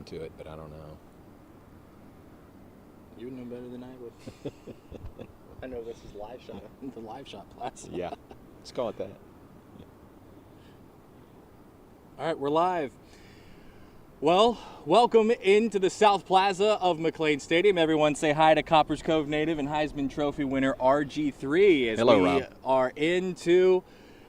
to it, but I don't know. You would know better than I would. I know this is live shot, the live shot plaza. Yeah, let's call it that. All right, we're live. Well, welcome into the South Plaza of McLean Stadium. Everyone say hi to Coppers Cove native and Heisman Trophy winner RG3 as Hello, we Rob. are into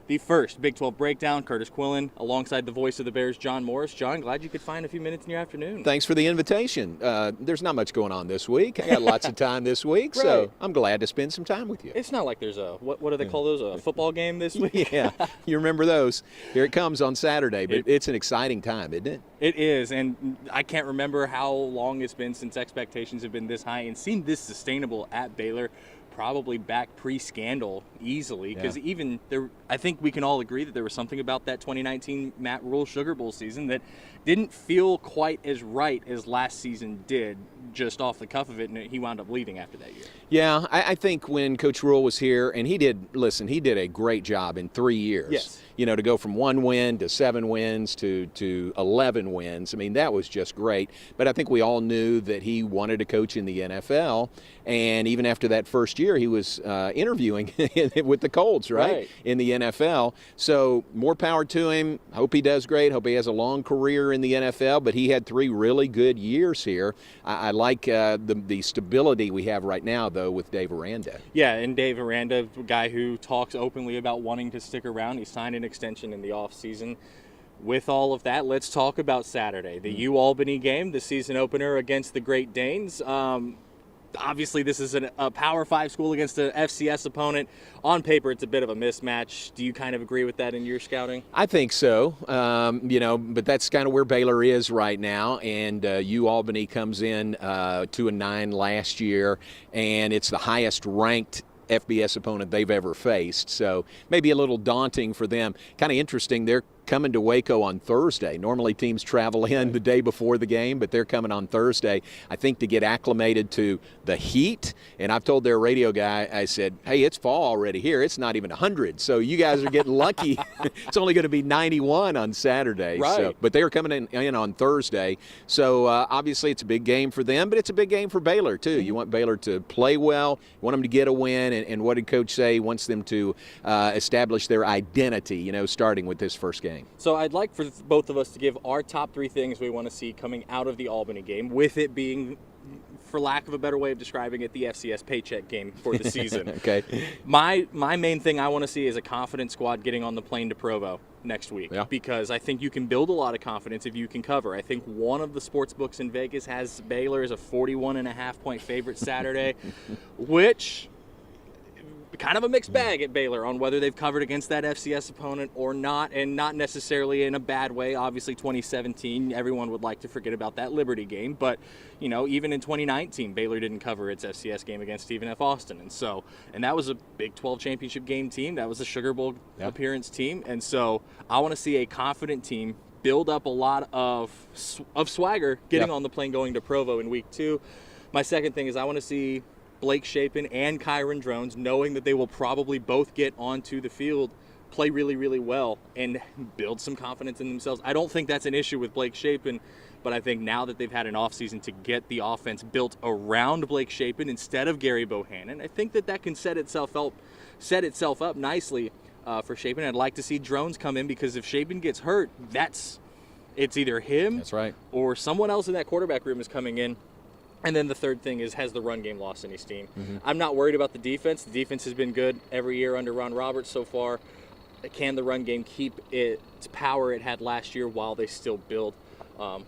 the first Big 12 breakdown. Kurtis Quillin alongside the voice of the Bears, John Morris. John, glad you could find a few minutes in your afternoon. Thanks for the invitation. There's not much going on this week. I got lots of time this week, Right. so I'm glad to spend some time with you. It's not like there's a, what do they call those, a football game this week? Yeah, you remember those. Here it comes on Saturday, but it's an exciting time, isn't it? It is, and I can't remember how long it's been since expectations have been this high and seemed this sustainable at Baylor. Probably back pre-scandal easily, because even there, I think we can all agree that there was something about that 2019 Matt Rule Sugar Bowl season that didn't feel quite as right as last season did, just off the cuff of it, and he wound up leaving after that year. Yeah, I think when Coach Rule was here, and he did a great job in 3 years. Yes. You know, to go from 1 win to 7 wins to 11 wins. I mean, that was just great. But I think we all knew that he wanted to coach in the NFL. And even after that first year, he was interviewing with the Colts, right, in the NFL. So more power to him. Hope he does great. Hope he has a long career in the NFL. But he had 3 really good years here. I like the stability we have right now, though, with Dave Aranda. Yeah, and Dave Aranda, a guy who talks openly about wanting to stick around. He signed an extension in the offseason. With all of that, let's talk about Saturday, the UAlbany game, the season opener against the Great Danes. Obviously, this is a Power 5 school against an FCS opponent. On paper, it's a bit of a mismatch. Do you kind of agree with that in your scouting? I think so. But that's kind of where Baylor is right now. And UAlbany comes in 2-9 last year, and it's the highest ranked FBS opponent they've ever faced. So maybe a little daunting for them. Kind of interesting. They're coming to Waco on Thursday. Normally teams travel in the day before the game, but they're coming on Thursday, I think, to get acclimated to the heat. And I've told their radio guy, I said, hey, it's fall already here. It's not even 100. So you guys are getting lucky. It's only going to be 91 on Saturday. Right. So, but they're coming in on Thursday. So obviously it's a big game for them, but it's a big game for Baylor too. You want Baylor to play well, you want them to get a win. And what did Coach say? He wants them to establish their identity, starting with this first game. So I'd like for both of us to give our top 3 things we want to see coming out of the Albany game, with it being, for lack of a better way of describing it, the FCS paycheck game for the season. Okay. My main thing I want to see is a confident squad getting on the plane to Provo next week, because I think you can build a lot of confidence if you can cover. I think one of the sports books in Vegas has Baylor as a 41.5-point favorite Saturday, which kind of a mixed bag at Baylor on whether they've covered against that FCS opponent or not, and not necessarily in a bad way. Obviously 2017, everyone would like to forget about that Liberty game, but even in 2019, Baylor didn't cover its FCS game against Stephen F. Austin, and that was a Big 12 championship game team. That was a Sugar Bowl appearance team, and so I want to see a confident team build up a lot of swagger getting on the plane going to Provo in week 2. My second thing is I want to see Blake Shapen and Kyron Drones, knowing that they will probably both get onto the field, play really, really well and build some confidence in themselves. I don't think that's an issue with Blake Shapen, but I think now that they've had an offseason to get the offense built around Blake Shapen instead of Gary Bohannon, I think that can set itself up nicely for Shapen. I'd like to see Drones come in, because if Shapen gets hurt, it's either him or someone else in that quarterback room is coming in. And then the third thing is, has the run game lost any steam? I'm not worried about the defense. The defense has been good every year under Ron Roberts so far. Can the run game keep its power it had last year while they still build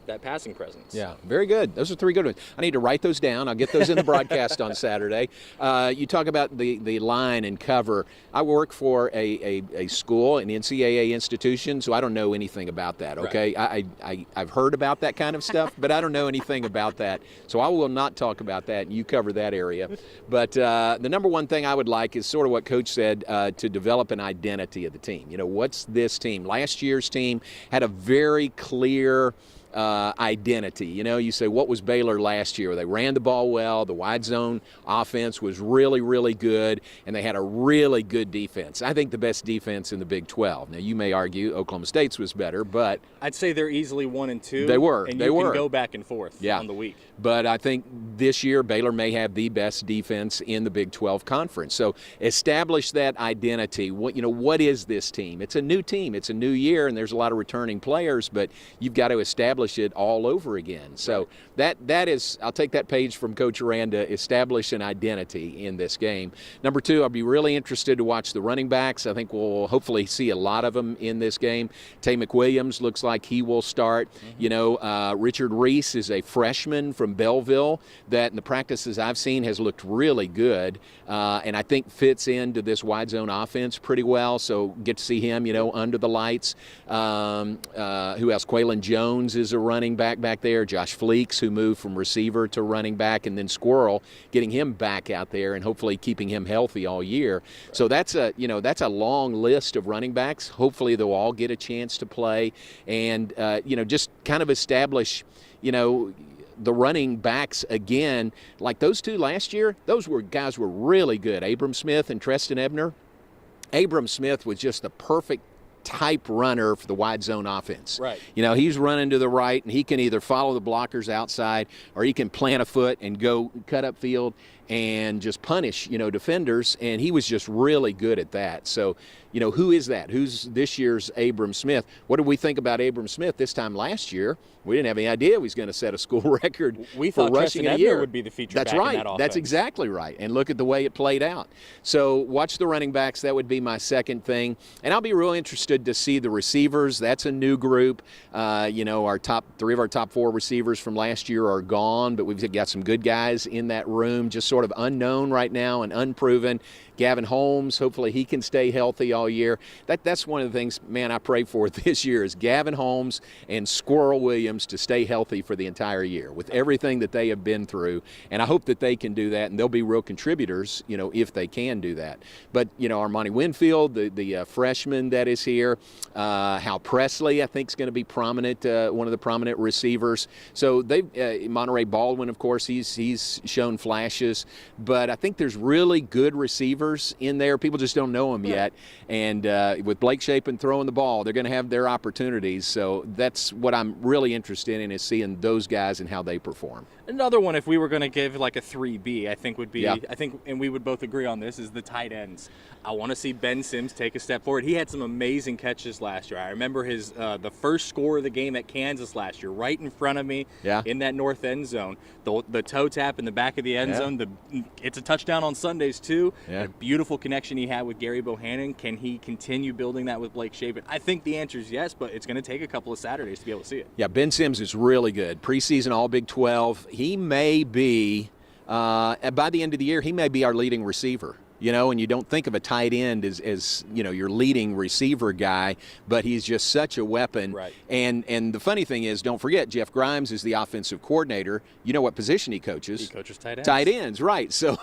that passing presence? Yeah, very good. Those are 3 good ones. I need to write those down. I'll get those in the broadcast on Saturday. You talk about the line and cover. I work for a school, an NCAA institution, so I don't know anything about that, okay? Right. I've heard about that kind of stuff, but I don't know anything about that. So I will not talk about that, and you cover that area. But the number one thing I would like is sort of what Coach said, to develop an identity of the team. What's this team? Last year's team had a very clear identity. You say, what was Baylor last year? They ran the ball well. The wide zone offense was really, really good, and they had a really good defense. I think the best defense in the Big 12. Now, you may argue Oklahoma State's was better, but I'd say they're easily 1 and 2. They were. And they you were. can go back and forth on the week. But I think this year Baylor may have the best defense in the Big 12 conference. So establish that identity. What is this team? It's a new team. It's a new year, and there's a lot of returning players, but you've got to establish it all over again. So that is, I'll take that page from Coach Aranda, establish an identity in this game. Number 2, I'll be really interested to watch the running backs. I think we'll hopefully see a lot of them in this game. Tay McWilliams looks like he will start. Richard Reese is a freshman from Belleville that in the practices I've seen has looked really good, and I think fits into this wide zone offense pretty well. So get to see him, under the lights. Who else? Quaylon Jones is a running back there. Josh Fleeks, who moved from receiver to running back, and then Squirrel, getting him back out there and hopefully keeping him healthy all year. So that's a long list of running backs. Hopefully they'll all get a chance to play, and just kind of establish, the running backs again. Like those two last year, those guys were really good. Abram Smith and Treston Ebner. Abram Smith was just the perfect type runner for the wide zone offense. Right. He's running to the right, and he can either follow the blockers outside, or he can plant a foot and go cut up field and just punish, defenders, and he was just really good at that. So, who is that? Who's this year's Abram Smith? What did we think about Abram Smith this time last year? We didn't have any idea he was going to set a school record for rushing in a year. Would be the feature That's back right. in that offense. That's exactly right. And look at the way it played out. So watch the running backs. That would be my second thing. And I'll be real interested to see the receivers. That's a new group. Our top 3 of our top 4 receivers from last year are gone, but we've got some good guys in that room, just sort of unknown right now and unproven. Gavin Holmes, hopefully he can stay healthy all year. That's one of the things, man, I pray for this year is Gavin Holmes and Squirrel Williams to stay healthy for the entire year with everything that they have been through. And I hope that they can do that, and they'll be real contributors, if they can do that. But, Armani Winfield, the freshman that is here, Hal Presley, I think, is going to be prominent, one of the prominent receivers. So Monterey Baldwin, of course, he's shown flashes. But I think there's really good receivers in there. People just don't know them yet. And with Blake Shapen throwing the ball, they're going to have their opportunities. So that's what I'm really interested in, is seeing those guys and how they perform. Another one, if we were going to give like a 3B, I think would be, and we would both agree on this, is the tight ends. I want to see Ben Sims take a step forward. He had some amazing catches last year. I remember his the first score of the game at Kansas last year, right in front of me in that north end zone. The toe tap in the back of the end zone. It's a touchdown on Sundays too. A beautiful connection he had with Gary Bohannon. Can he continue building that with Blake Shapen? I think the answer is yes, but it's going to take a couple of Saturdays to be able to see it. Yeah, Ben Sims is really good. Preseason All Big 12. He may be, by the end of the year, he may be our leading receiver. And you don't think of a tight end as your leading receiver guy, but he's just such a weapon. Right. And the funny thing is, don't forget, Jeff Grimes is the offensive coordinator. You know what position he coaches? He coaches tight ends. Tight ends, right. So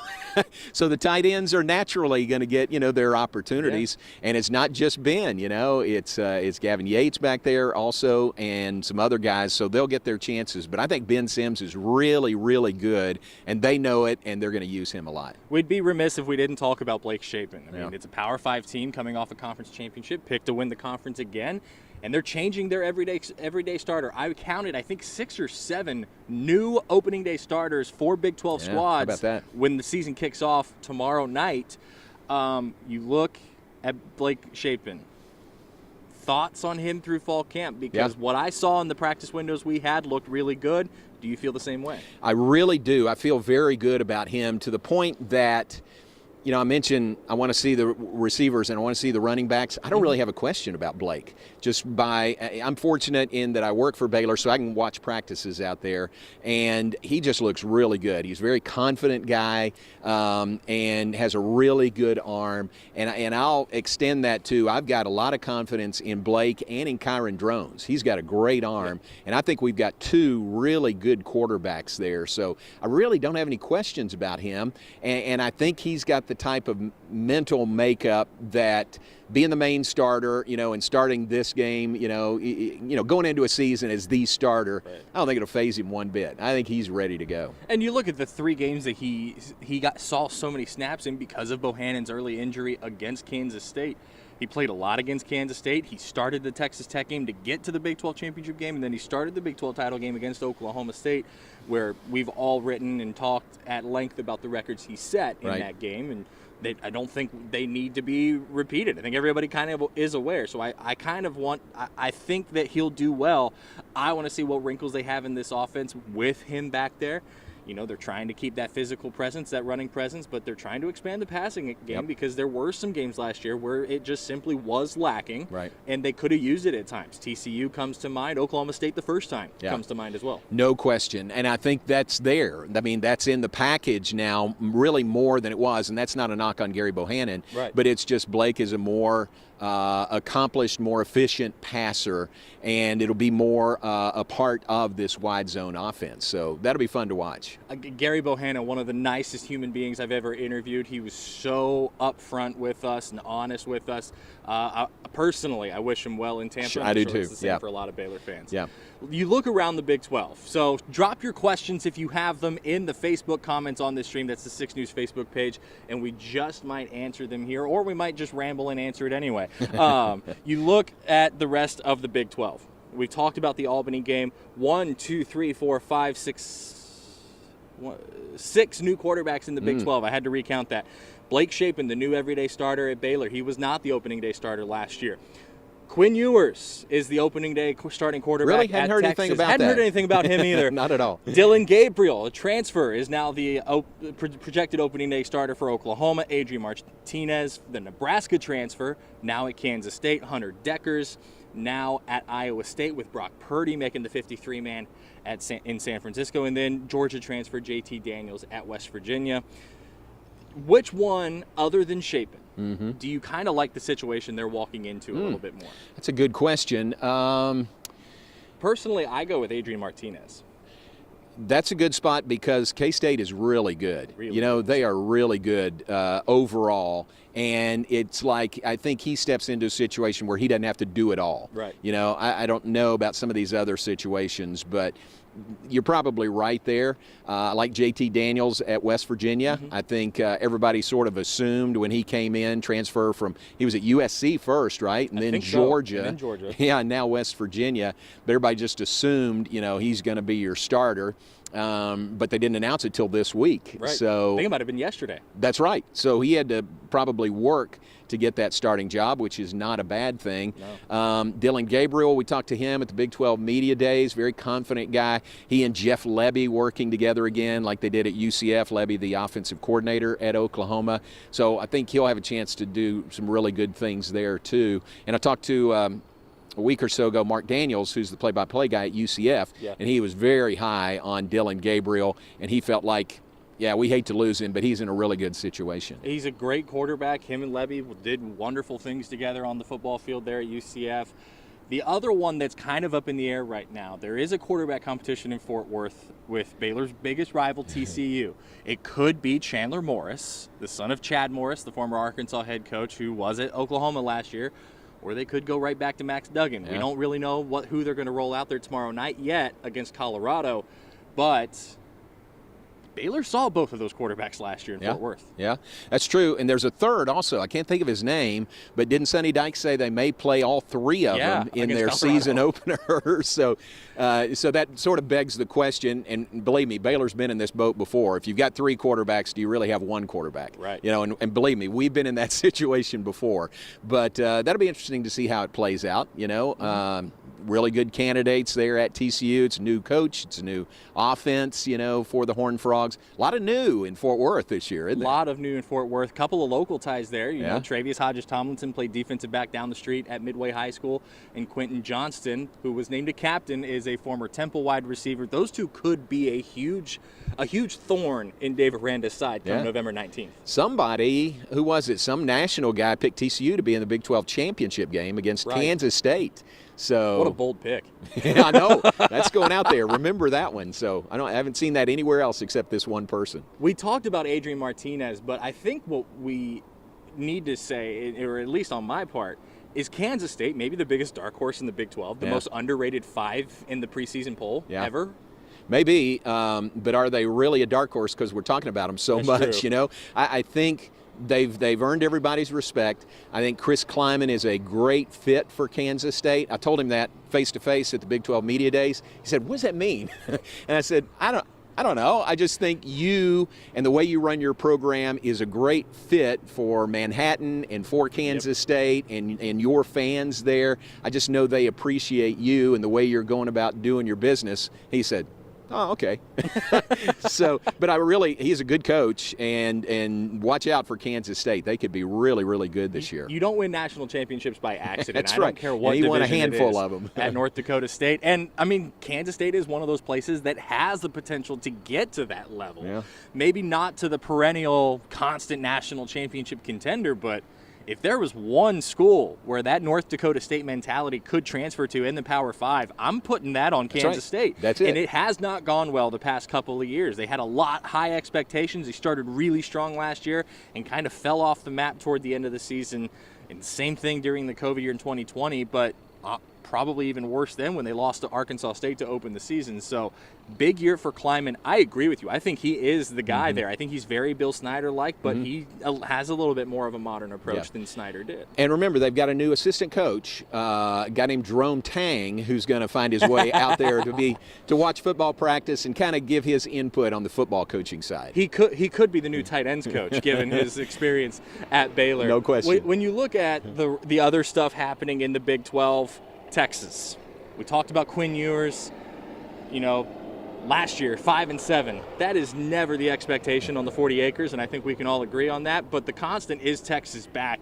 the tight ends are naturally going to get, their opportunities. Yeah. And it's not just Ben, it's Gavin Yates back there also and some other guys, so they'll get their chances. But I think Ben Sims is really, really good, and they know it, and they're going to use him a lot. We'd be remiss if we didn't talk about Blake Shapen. I mean, it's a Power 5 team coming off a conference championship, picked to win the conference again, and they're changing their everyday starter. I counted, I think, 6 or 7 new opening day starters for Big 12 squads. How about that? When the season kicks off tomorrow night. You look at Blake Shapen. Thoughts on him through fall camp? Because what I saw in the practice windows we had looked really good. Do you feel the same way? I really do. I feel very good about him, to the point that I mentioned I want to see the receivers and I want to see the running backs. I don't really have a question about Blake. I'm fortunate in that I work for Baylor, so I can watch practices out there, and he just looks really good. He's a very confident guy and has a really good arm, and I'll extend that to, I've got a lot of confidence in Blake and in Kyron Drones. He's got a great arm, and I think we've got 2 really good quarterbacks there, so I really don't have any questions about him, and I think he's got the type of mental makeup that being the main starter, and starting this game, going into a season as the starter, right. I don't think it'll faze him one bit. I think he's ready to go. And you look at the 3 games that he saw so many snaps in because of Bohannon's early injury against Kansas State. He played a lot against Kansas State. He started the Texas Tech game to get to the Big 12 championship game, and then he started the Big 12 title game against Oklahoma State, where we've all written and talked at length about the records he set in right. that game, and I don't think they need to be repeated. I think everybody kind of is aware, so I think that he'll do well. I want to see what wrinkles they have in this offense with him back there. They're trying to keep that physical presence, that running presence, but they're trying to expand the passing game yep. because there were some games last year where it just simply was lacking, right. and they could have used it at times. TCU comes to mind. Oklahoma State the first time yeah. comes to mind as well. No question, and I think that's there. I mean, that's in the package now really more than it was, and that's not a knock on Gary Bohannon, right. but it's just Blake is a more accomplished, more efficient passer, and it'll be more a part of this wide zone offense. So that'll be fun to watch. Gary Bohannon, one of the nicest human beings I've ever interviewed. He was so upfront with us and honest with us. Personally, I wish him well in Tampa. I do too. It's the same yeah. for a lot of Baylor fans. Yeah. You look around the Big 12. So drop your questions if you have them in the Facebook comments on this stream. That's the 6 News Facebook page, and we just might answer them here, or we might just ramble and answer it anyway. You look at the rest of the Big 12. We talked about the Albany game. 6 new quarterbacks in the Big 12. I had to recount that. Blake Shapen, the new everyday starter at Baylor. He was not the opening day starter last year. Quinn Ewers is the opening day starting quarterback really? Hadn't at heard Texas. Anything about Hadn't that. heard anything about him either. Not at all. Dylan Gabriel, a transfer, is now the projected opening day starter for Oklahoma. Adrian Martinez, the Nebraska transfer, now at Kansas State. Hunter Deckers, now at Iowa State, with Brock Purdy making the 53-man in San Francisco. And then Georgia transfer JT Daniels at West Virginia. Which one, other than Shapen, do you kind of like the situation they're walking into a little bit more? That's a good question. Personally, I go with Adrian Martinez. That's a good spot because K-State is really good. They are really good overall. And it's like, I think he steps into a situation where he doesn't have to do it all. Right. I don't know about some of these other situations, but you're probably right there. I like JT Daniels at West Virginia. I think everybody sort of assumed when he came in, he was at USC first, right? And then Georgia. So. And then Georgia. Yeah, and now West Virginia. But everybody just assumed, he's going to be your starter. But they didn't announce it till this week. Right. So I think it might have been yesterday. That's right. So he had to probably work to get that starting job, which is not a bad thing. No. Dylan Gabriel, we talked to him at the Big 12 Media Days, very confident guy. He and Jeff Lebby working together again like they did at UCF. Lebby, the offensive coordinator at Oklahoma. So I think he'll have a chance to do some really good things there too. And I talked to a week or so ago, Mark Daniels, who's the play-by-play guy at UCF, and he was very high on Dylan Gabriel, and he felt like, yeah, we hate to lose him, but he's in a really good situation. He's a great quarterback. Him and Lebby did wonderful things together on the football field there at UCF. The other one that's kind of up in the air right now, there is a quarterback competition in Fort Worth with Baylor's biggest rival, TCU. It could be Chandler Morris, the son of Chad Morris, the former Arkansas head coach who was at Oklahoma last year, or they could go right back to Max Duggan. Yeah. We don't really know who they're going to roll out there tomorrow night yet against Colorado, but Baylor saw both of those quarterbacks last year in Fort Worth. Yeah, that's true. And there's a third also. I can't think of his name, but didn't Sonny Dykes say they may play all 3 of them in their season opener? So that sort of begs the question, and believe me, Baylor's been in this boat before. If you've got 3 quarterbacks, do you really have 1 quarterback? Right. And believe me, we've been in that situation before. But that'll be interesting to see how it plays out, really good candidates there at TCU. It's a new coach. It's a new offense, for the Horned Frogs. A lot of new in Fort Worth this year, isn't there? A lot of new in Fort Worth. Couple of local ties there. You know, Travius Hodges-Tomlinson played defensive back down the street at Midway High School, and Quentin Johnston, who was named a captain, is a former Temple wide receiver. Those two could be a huge thorn in Dave Aranda's side come November 19th. Somebody, who was it? Some national guy picked TCU to be in the Big 12 championship game against Kansas State. So what a bold pick. Yeah, I know. That's going out there. Remember that one. So I haven't seen that anywhere else except this one person. We talked about Adrian Martinez, but I think what we need to say, or at least on my part, is Kansas State maybe the biggest dark horse in the Big 12, the most underrated 5 in the preseason poll ever? Maybe, but are they really a dark horse because we're talking about them so That's much? true. You know, I think they've earned everybody's respect. I think Chris Kleiman is a great fit for Kansas State. I told him that face to face at the Big 12 Media Days. He said, "What does that mean?" And I said, "I don't know. I just think you and the way you run your program is a great fit for Manhattan and for Kansas State and your fans there. I just know they appreciate you and the way you're going about doing your business." He said, "Oh, okay." So, but he's a good coach, and watch out for Kansas State. They could be really, really good this year. You don't win national championships by accident. That's I right. don't care what And he won a division handful it is of them at North Dakota State. And, I mean, Kansas State is one of those places that has the potential to get to that level. Yeah. Maybe not to the perennial, constant national championship contender, but if there was one school where that North Dakota State mentality could transfer to in the Power 5, I'm putting that on Kansas State. That's it. And it has not gone well the past couple of years. They had a lot high expectations. They started really strong last year and kind of fell off the map toward the end of the season. And same thing during the COVID year in 2020, but probably even worse then when they lost to Arkansas State to open the season. So big year for Kleiman. I agree with you. I think he is the guy there. I think he's very Bill Snyder-like, but he has a little bit more of a modern approach than Snyder did. And remember, they've got a new assistant coach, a guy named Jerome Tang, who's going to find his way out there to watch football practice and kind of give his input on the football coaching side. He could be the new tight ends coach, given his experience at Baylor. No question. When you look at the other stuff happening in the Big 12, Texas. We talked about Quinn Ewers, last year, 5-7. That is never the expectation on the 40 acres, and I think we can all agree on that. But the constant is Texas back.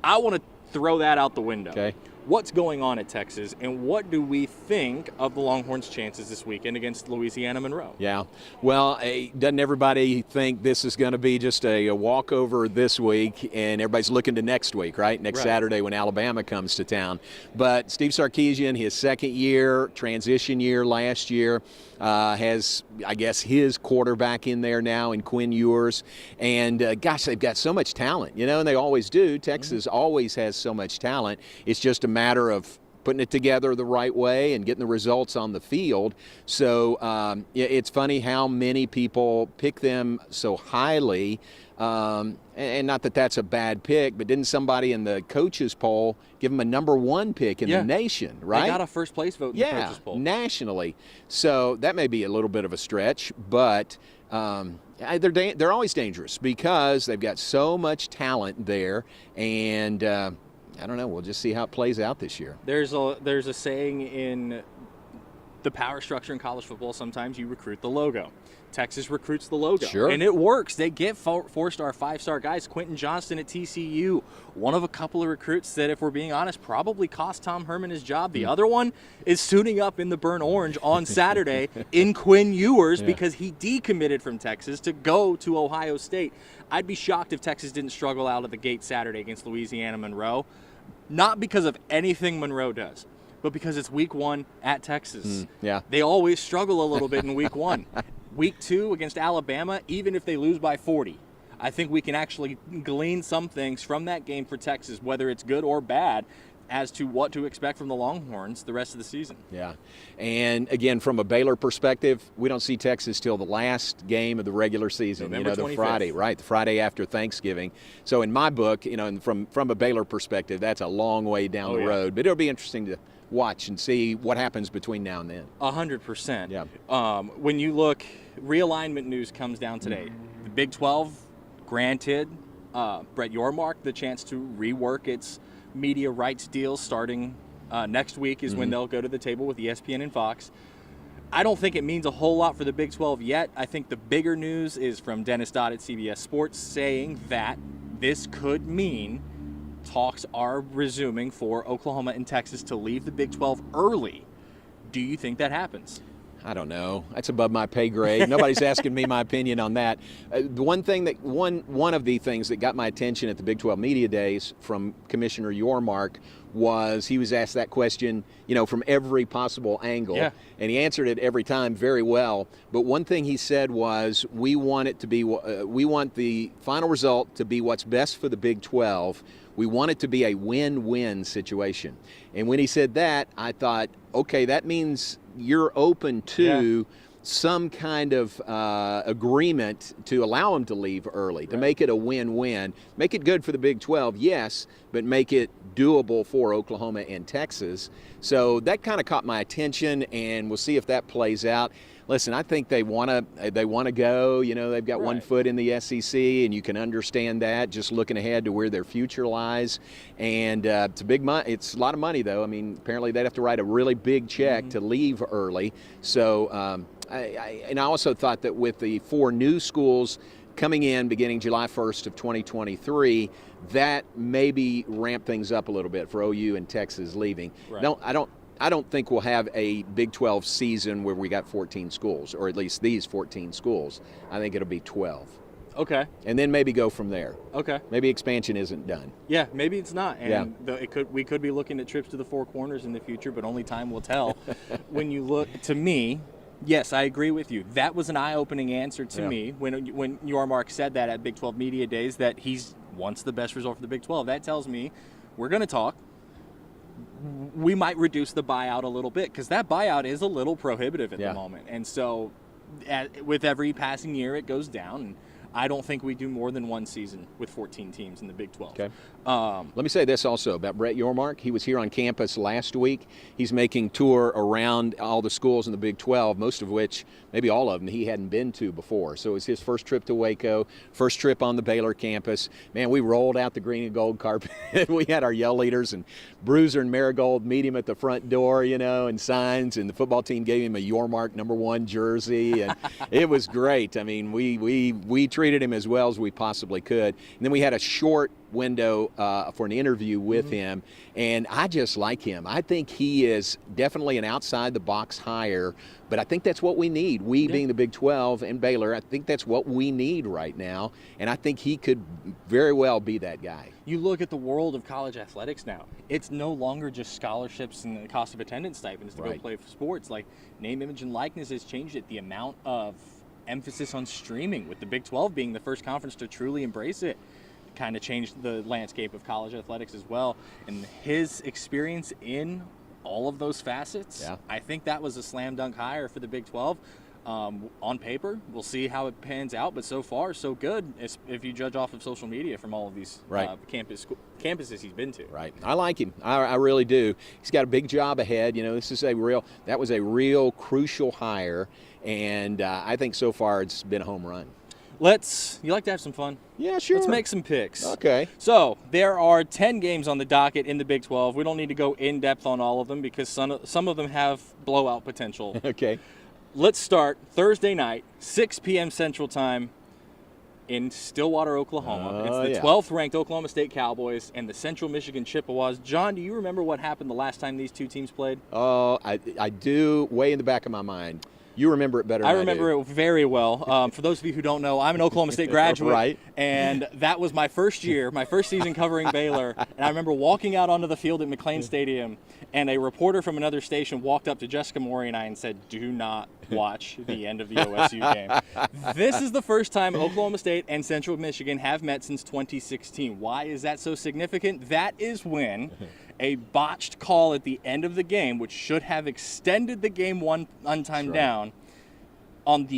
I want to throw that out the window. Okay. What's going on at Texas, and what do we think of the Longhorns' chances this weekend against Louisiana Monroe? Yeah. Well, doesn't everybody think this is going to be just a walkover this week, and everybody's looking to next week, right? Next Saturday when Alabama comes to town. But Steve Sarkisian, his second year, transition year last year, has, I guess, his quarterback in there now in Quinn Ewers. And, gosh, they've got so much talent, and they always do. Texas always has so much talent. It's just a matter of putting it together the right way and getting the results on the field. So it's funny how many people pick them so highly. And not that that's a bad pick, but didn't somebody in the coaches poll give them a number 1 pick in the nation, right? They got a first place vote in the coaches poll. Nationally. So that may be a little bit of a stretch, but they're always dangerous because they've got so much talent there, and I don't know. We'll just see how it plays out this year. There's a saying in the power structure in college football, sometimes you recruit the logo. Texas recruits the logo. Sure. And it works. They get 4-star, 5-star guys. Quentin Johnston at TCU, one of a couple of recruits that, if we're being honest, probably cost Tom Herman his job. The other one is suiting up in the burnt orange on Saturday in Quinn Ewers because he decommitted from Texas to go to Ohio State. I'd be shocked if Texas didn't struggle out of the gate Saturday against Louisiana Monroe. Not because of anything Monroe does, but because it's week 1 at Texas. They always struggle a little bit in week 1. Week 2 against Alabama, even if they lose by 40, I think we can actually glean some things from that game for Texas, whether it's good or bad, as to what to expect from the Longhorns the rest of the season. Yeah. And again, from a Baylor perspective, we don't see Texas till the last game of the regular season. November the 25th. Friday, right? The Friday after Thanksgiving. So in my book, and from a Baylor perspective, that's a long way down the road. But it'll be interesting to watch and see what happens between now and then. 100%. Yeah. When you look, realignment news comes down today. The Big 12 granted Brett Yormark the chance to rework its media rights deals starting next week is when they'll go to the table with ESPN and Fox. I don't think it means a whole lot for the Big 12 yet. I think the bigger news is from Dennis Dodd at CBS Sports saying that this could mean talks are resuming for Oklahoma and Texas to leave the Big 12 early. Do you think that happens? I don't know. That's above my pay grade. Nobody's asking me my opinion on that. The one of the things that got my attention at the Big 12 Media Days from Commissioner Yormark was he was asked that question, from every possible angle, and he answered it every time very well. But one thing he said was, we want the final result to be what's best for the Big 12. We want it to be a win-win situation. And when he said that, I thought, okay, that means you're open to some kind of agreement to allow them to leave early, to make it a win-win. Make it good for the Big 12, yes, but make it doable for Oklahoma and Texas. So that kind of caught my attention, and we'll see if that plays out. Listen, I think they want to go. They've got one foot in the SEC, and you can understand that just looking ahead to where their future lies. And it's a big money. It's a lot of money, though. I mean, apparently they'd have to write a really big check to leave early. So I also thought that with the 4 new schools coming in beginning July 1st of 2023, that maybe ramp things up a little bit for OU and Texas leaving. Right. I don't think we'll have a Big 12 season where we got 14 schools, or at least these 14 schools. I think it'll be 12. Okay. And then maybe go from there. Okay. Maybe expansion isn't done. Yeah, maybe it's not. And we could be looking at trips to the Four Corners in the future, but only time will tell. When you look, to me, yes, I agree with you. That was an eye-opening answer to me when Yormark said that at Big 12 Media Days, that he wants the best result for the Big 12. That tells me we're going to talk. We might reduce the buyout a little bit, because that buyout is a little prohibitive at the moment. And so with every passing year, it goes down. And I don't think we do more than one season with 14 teams in the Big 12. Okay. Let me say this also about Brett Yormark. He was here on campus last week. He's making tour around all the schools in the Big 12, most of which, maybe all of them, he hadn't been to before. So it was his first trip to Waco, first trip on the Baylor campus. Man, we rolled out the green and gold carpet. We had our yell leaders, and Bruiser and Marigold meet him at the front door, and signs, and the football team gave him a Yormark #1 jersey, and it was great. I mean, we treated him as well as we possibly could. And then we had a short window for an interview with him, and I just like him. I think he is definitely an outside-the-box hire, but I think that's what we need. We being the Big 12 and Baylor, I think that's what we need right now, and I think he could very well be that guy. You look at the world of college athletics now. It's no longer just scholarships and the cost of attendance stipends to go play for sports. Like, name, image, and likeness has changed it. The amount of emphasis on streaming, with the Big 12 being the first conference to truly embrace it, kind of changed the landscape of college athletics as well. And his experience in all of those facets, I think that was a slam dunk hire for the Big 12. On paper, we'll see how it pans out, but so far so good, if you judge off of social media from all of these campuses he's been to. Right. I like him. I really do. He's got a big job ahead. This is that was a real crucial hire, and I think so far it's been a home run. You like to have some fun? Yeah, sure. Let's make some picks. Okay. So there are 10 games on the docket in the Big 12. We don't need to go in depth on all of them, because some of them have blowout potential. Okay. Let's start Thursday night, 6 p.m. Central Time in Stillwater, Oklahoma. It's the 12th ranked Oklahoma State Cowboys and the Central Michigan Chippewas. John, do you remember what happened the last time these two teams played? Oh, I do, way in the back of my mind. You remember it better than I do. I remember it very well. For those of you who don't know, I'm an Oklahoma State graduate. Right. And that was my first year, my first season covering Baylor. And I remember walking out onto the field at McLean Stadium, and a reporter from another station walked up to Jessica Maury and I and said, "Do not watch the end of the OSU game." This is the first time Oklahoma State and Central Michigan have met since 2016. Why is that so significant? That is when a botched call at the end of the game, which should have extended the game one time down, on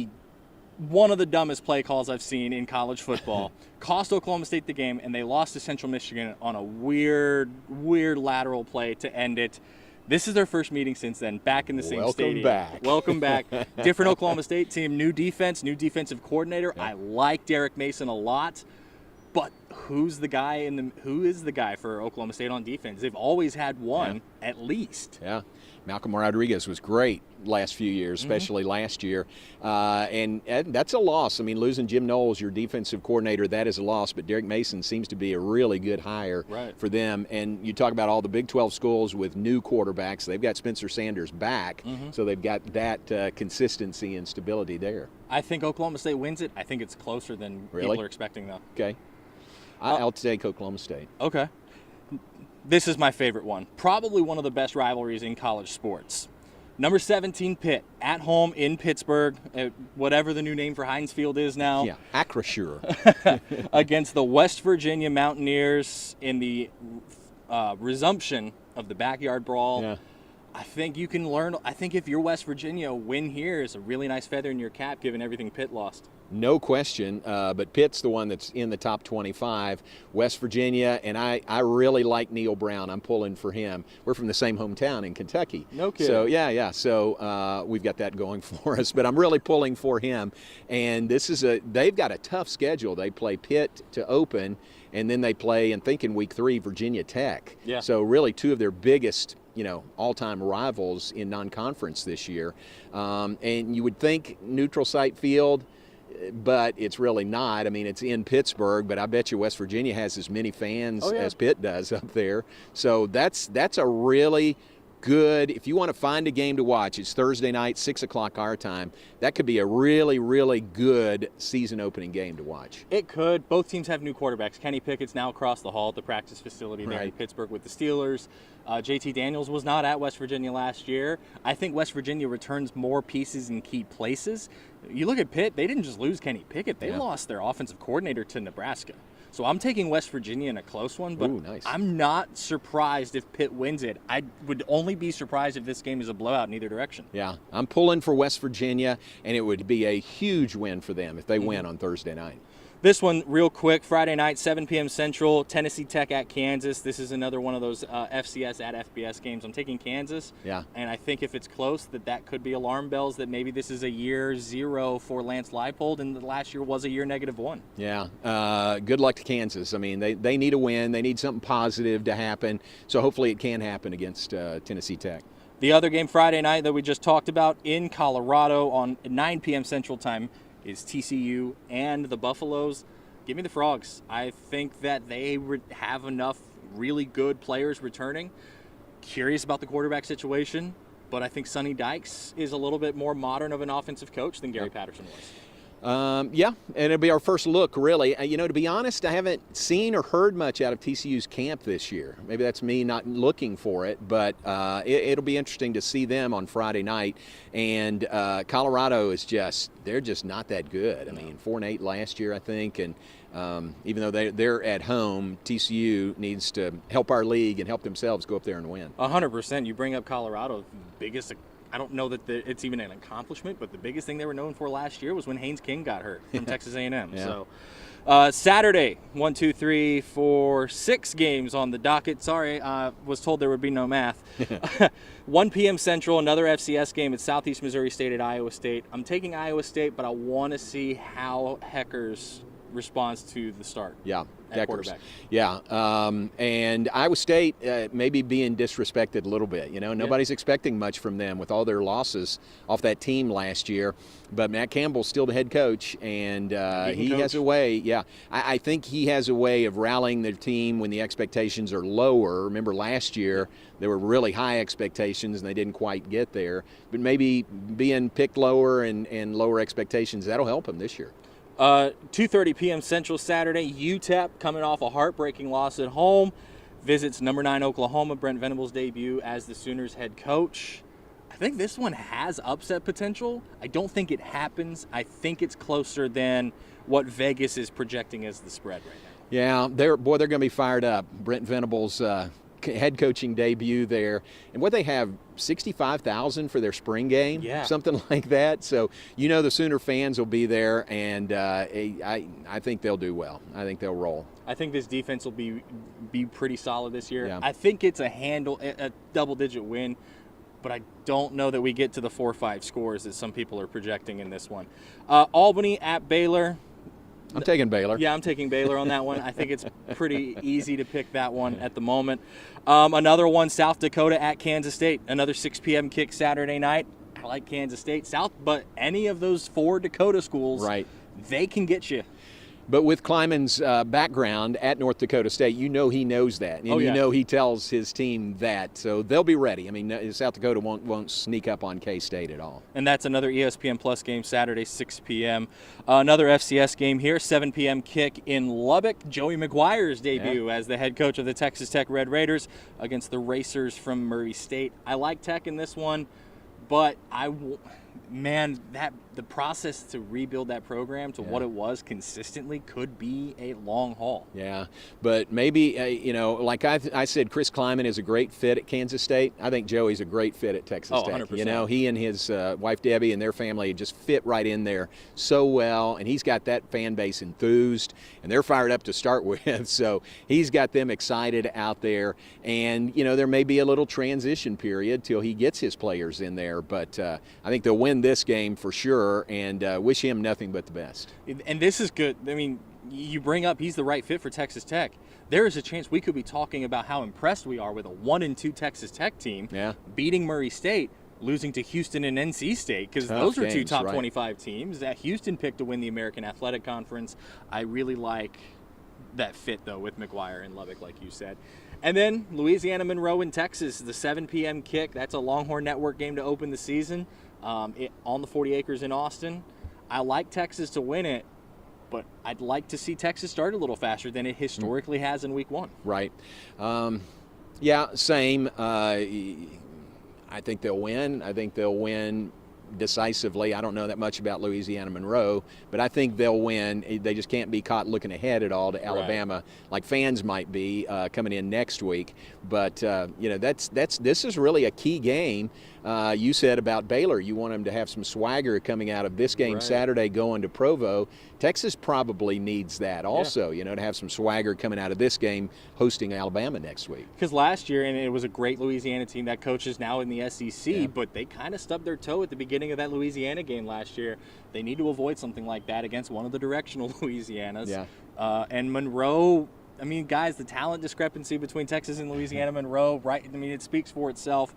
one of the dumbest play calls I've seen in college football, cost Oklahoma State the game, and they lost to Central Michigan on a weird lateral play to end it. This is their first meeting since then, back in the same stadium. Welcome back. Different Oklahoma State team, new defense, new defensive coordinator. I like Derek Mason a lot, but who is the guy for Oklahoma State on defense? They've always had one, at least. Yeah. Malcolm Rodriguez was great last few years, especially last year. And that's a loss. I mean, losing Jim Knowles, your defensive coordinator, that is a loss. But Derek Mason seems to be a really good hire for them. And you talk about all the Big 12 schools with new quarterbacks. They've got Spencer Sanders back, so they've got that consistency and stability there. I think Oklahoma State wins it. I think it's closer than people are expecting, though. Okay. I'll take Oklahoma State. Okay. This is my favorite one. Probably one of the best rivalries in college sports. Number 17, Pitt, at home in Pittsburgh, whatever the new name for Heinz Field is now. Yeah, Acrisure. Against the West Virginia Mountaineers in the resumption of the backyard brawl. Yeah. I think you can learn. I think if you're West Virginia, win here is a really nice feather in your cap, given everything Pitt lost. No question, but Pitt's the one that's in the top 25. West Virginia, and I really like Neil Brown. I'm pulling for him. We're from the same hometown in Kentucky. No kidding. So, yeah. So we've got that going for us, but I'm really pulling for him. And they've got a tough schedule. They play Pitt to open, and then they play, and think in week 3, Virginia Tech. Yeah. So really two of their biggest all-time rivals in non-conference this year. And you would think neutral site field, but it's really not. I mean, it's in Pittsburgh, but I bet you West Virginia has as many fans as Pitt does up there. So that's a really good, if you want to find a game to watch, it's Thursday night, 6 o'clock our time. That could be a really, really good season-opening game to watch. It could. Both teams have new quarterbacks. Kenny Pickett's now across the hall at the practice facility there in Pittsburgh with the Steelers. JT Daniels was not at West Virginia last year. I think West Virginia returns more pieces in key places. You look at Pitt, they didn't just lose Kenny Pickett. They lost their offensive coordinator to Nebraska. So I'm taking West Virginia in a close one, but I'm not surprised if Pitt wins it. I would only be surprised if this game is a blowout in either direction. Yeah, I'm pulling for West Virginia, and it would be a huge win for them if they win on Thursday night. This one, real quick, Friday night, 7 p.m. Central, Tennessee Tech at Kansas. This is another one of those FCS at FBS games. I'm taking Kansas. Yeah. And I think if it's close, that could be alarm bells that maybe this is a year 0 for Lance Leipold, and the last year was a year -1. Yeah. Good luck to Kansas. I mean, they need a win. They need something positive to happen. So hopefully it can happen against Tennessee Tech. The other game Friday night that we just talked about in Colorado on 9 p.m. Central Time is TCU and the Buffaloes. Give me the Frogs. I think that they have enough really good players returning. Curious about the quarterback situation, but I think Sonny Dykes is a little bit more modern of an offensive coach than Gary Patterson was. Yeah, and it'll be our first look, really. To be honest, I haven't seen or heard much out of TCU's camp this year. Maybe that's me not looking for it, but it'll be interesting to see them on Friday night. And Colorado is they're just not that good. I mean, 4-8 last year, I think, and even though they're at home, TCU needs to help our league and help themselves go up there and win. 100%. You bring up Colorado, biggest. I don't know that it's even an accomplishment, but the biggest thing they were known for last year was when Haynes King got hurt from Texas A&M. Yeah. So Saturday, 1, 2, 3, 4, 6 games on the docket. Sorry, was told there would be no math. 1 p.m. Central, another FCS game at Southeast Missouri State at Iowa State. I'm taking Iowa State, but I want to see how Hecker's response to the start. Yeah, quarterback. Yeah, and Iowa State maybe being disrespected a little bit. Nobody's expecting much from them with all their losses off that team last year. But Matt Campbell's still the head coach, and he has a way. Yeah, I think he has a way of rallying their team when the expectations are lower. Remember last year there were really high expectations and they didn't quite get there. But maybe being picked lower and lower expectations, that'll help them this year. 2:30 p.m. Central Saturday, UTEP coming off a heartbreaking loss at home, visits number 9 Oklahoma, Brent Venables' debut as the Sooners head coach. I think this one has upset potential. I don't think it happens. I think it's closer than what Vegas is projecting as the spread right now. Yeah, they're going to be fired up. Brent Venables' head coaching debut there. And what they have, 65,000 for their spring game, something like that. So the Sooner fans will be there, and I think they'll do well. I think they'll roll. I think this defense will be pretty solid this year. Yeah. I think it's a double-digit win, but I don't know that we get to the 4-5 scores that some people are projecting in this one. Albany at Baylor. I'm taking Baylor. Yeah, I'm taking Baylor on that one. I think it's pretty easy to pick that one at the moment. Another one, South Dakota at Kansas State. Another 6 p.m. kick Saturday night. I like Kansas State. But any of those 4 Dakota schools, right, they can get you. But with Kleiman's background at North Dakota State, he knows that. And he tells his team that. So they'll be ready. I mean, South Dakota won't sneak up on K-State at all. And that's another ESPN Plus game Saturday, 6 p.m. Another FCS game here, 7 p.m. kick in Lubbock. Joey McGuire's debut as the head coach of the Texas Tech Red Raiders against the Racers from Murray State. I like Tech in this one, but the process to rebuild that program to what it was consistently could be a long haul. Yeah, but maybe, like I said, Chris Kleiman is a great fit at Kansas State. I think Joey's a great fit at Texas Tech. 100%. He and his wife Debbie and their family just fit right in there so well, and he's got that fan base enthused, and they're fired up to start with, so he's got them excited out there, and, there may be a little transition period till he gets his players in there, but I think they'll win this game for sure, and wish him nothing but the best. And this is good. I mean, you bring up he's the right fit for Texas Tech. There is a chance we could be talking about how impressed we are with a 1-2 Texas Tech team beating Murray State, losing to Houston and NC State, because those are 2 top 25 teams that Houston picked to win the American Athletic Conference. I really like that fit, though, with McGuire and Lubbock, like you said. And then Louisiana Monroe in Texas, the 7 p.m. kick. That's a Longhorn Network game to open the season. On the 40 acres in Austin. I like Texas to win it, but I'd like to see Texas start a little faster than it historically has in week 1. Right. Same. I think they'll win. I think they'll win decisively. I don't know that much about Louisiana Monroe, but I think they'll win. They just can't be caught looking ahead at all to Alabama, like fans might be coming in next week. But this is really a key game. You said about Baylor, you want them to have some swagger coming out of this game Saturday going to Provo. Texas probably needs that also, to have some swagger coming out of this game hosting Alabama next week. Because last year, and it was a great Louisiana team that coaches now in the SEC, but they kind of stubbed their toe at the beginning of that Louisiana game last year. They need to avoid something like that against one of the directional Louisianas. Yeah. And Monroe, I mean, guys, the talent discrepancy between Texas and Louisiana Monroe, right? I mean, it speaks for itself.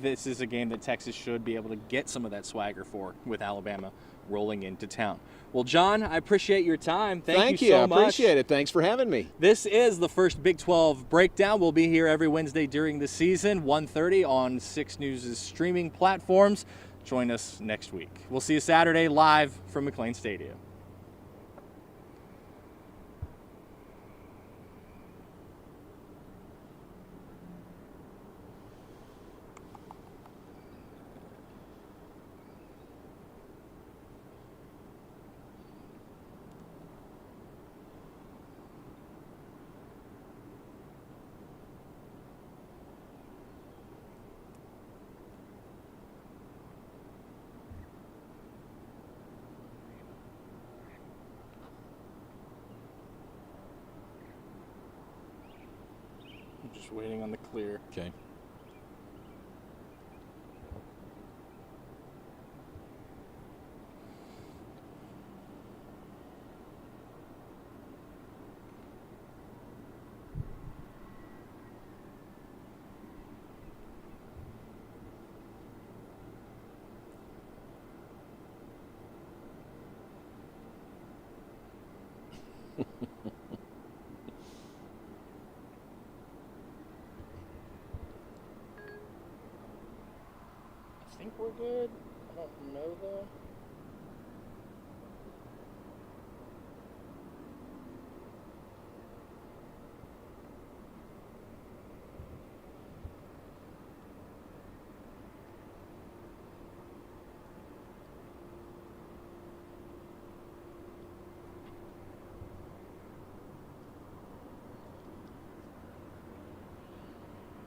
This is a game that Texas should be able to get some of that swagger for with Alabama rolling into town. Well, John, I appreciate your time. Thank you so much. I appreciate it. Thanks for having me. This is the first Big 12 breakdown. We'll be here every Wednesday during the season, 1:30 on 6 News' streaming platforms. Join us next week. We'll see you Saturday live from McLean Stadium. Just waiting on the clear. Okay. I think we're good. I don't know though.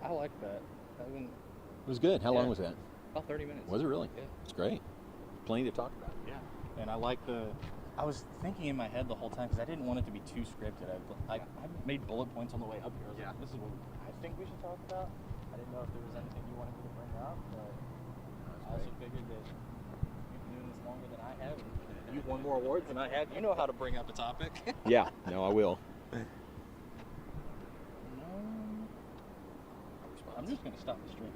I like that. It was good. How long was that? About 30 minutes. Was it really? Yeah. It's great. Plenty to talk about. Yeah. And I like I was thinking in my head the whole time because I didn't want it to be too scripted. I made bullet points on the way up here. I was like, this is what I think we should talk about. I didn't know if there was anything you wanted me to bring up, but I also figured that you've been doing this longer than I have. And you one won more awards than I have. You know how to bring up a topic. Yeah, no, I will. I'm just going to stop the stream.